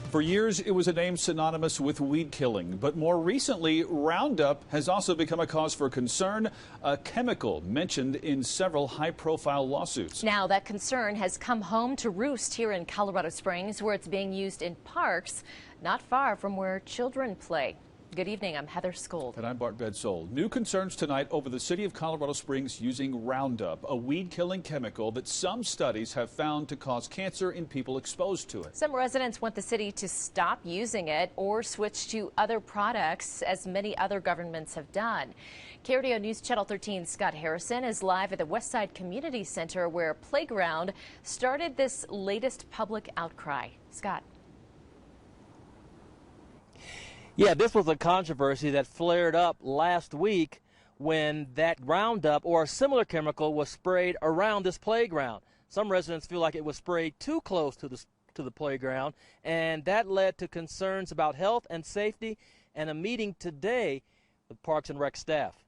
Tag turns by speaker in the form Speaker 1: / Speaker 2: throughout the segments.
Speaker 1: For years, it was a name synonymous with weed killing, but more recently, Roundup has also become a cause for concern, a chemical mentioned in several high-profile lawsuits.
Speaker 2: Now that concern has come home to roost here in Colorado Springs, where it's being used in parks not far from where children play. Good evening, I'm Heather Skold.
Speaker 1: And I'm Bart Bedsole. New concerns tonight over the city of Colorado Springs using Roundup, a weed-killing chemical that some studies have found to cause cancer in people exposed to it.
Speaker 2: Some residents want the city to stop using it or switch to other products, as many other governments have done. KRDO News Channel 13's Scott Harrison is live at the Westside Community Center, where Playground started this latest public outcry. Scott.
Speaker 3: Yeah, this was a controversy that flared up last week when that Roundup or a similar chemical was sprayed around this playground. Some residents feel like it was sprayed too close to the playground, and that led to concerns about health and safety and a meeting today with Parks and Rec staff.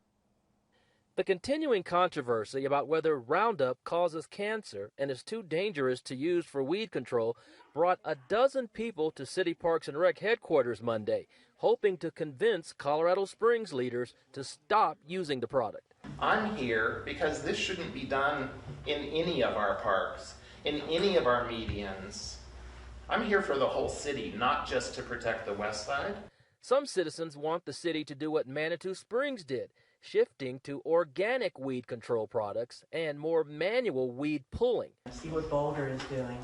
Speaker 3: The continuing controversy about whether Roundup causes cancer and is too dangerous to use for weed control brought a dozen people to City Parks and Rec headquarters Monday, hoping to convince Colorado Springs leaders to stop using the product.
Speaker 4: I'm here because this shouldn't be done in any of our parks, in any of our medians. I'm here for the whole city, not just to protect the west side.
Speaker 3: Some citizens want the city to do what Manitou Springs did, shifting to organic weed control products and more manual weed pulling.
Speaker 5: See what Boulder is doing.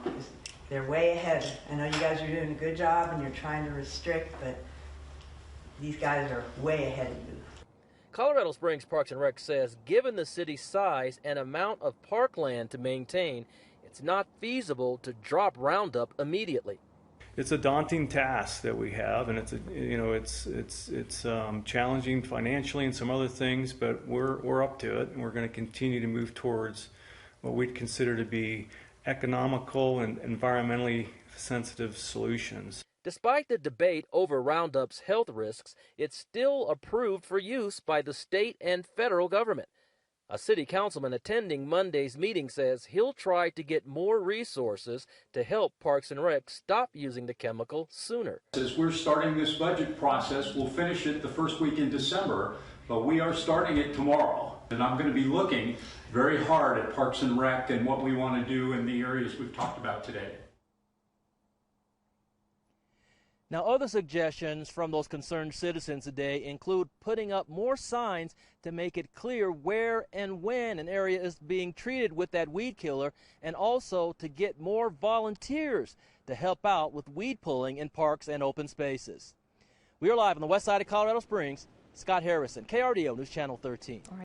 Speaker 5: They're way ahead. I know you guys are doing a good job and you're trying to restrict, but these guys are way ahead of you.
Speaker 3: Colorado Springs Parks and Rec says given the city's size and amount of parkland to maintain, it's not feasible to drop Roundup immediately.
Speaker 6: It's a daunting task that we have, and it's challenging financially and some other things, but we're up to it, and we're going to continue to move towards what we'd consider to be economical and environmentally sensitive solutions.
Speaker 3: Despite the debate over Roundup's health risks, it's still approved for use by the state and federal government. A city councilman attending Monday's meeting says he'll try to get more resources to help Parks and Rec stop using the chemical sooner.
Speaker 7: As we're starting this budget process, we'll finish it the first week in December, but we are starting it tomorrow. And I'm going to be looking very hard at Parks and Rec and what we want to do in the areas we've talked about today.
Speaker 3: Now, other suggestions from those concerned citizens today include putting up more signs to make it clear where and when an area is being treated with that weed killer, and also to get more volunteers to help out with weed pulling in parks and open spaces. We are live on the west side of Colorado Springs. Scott Harrison, KRDO News Channel 13.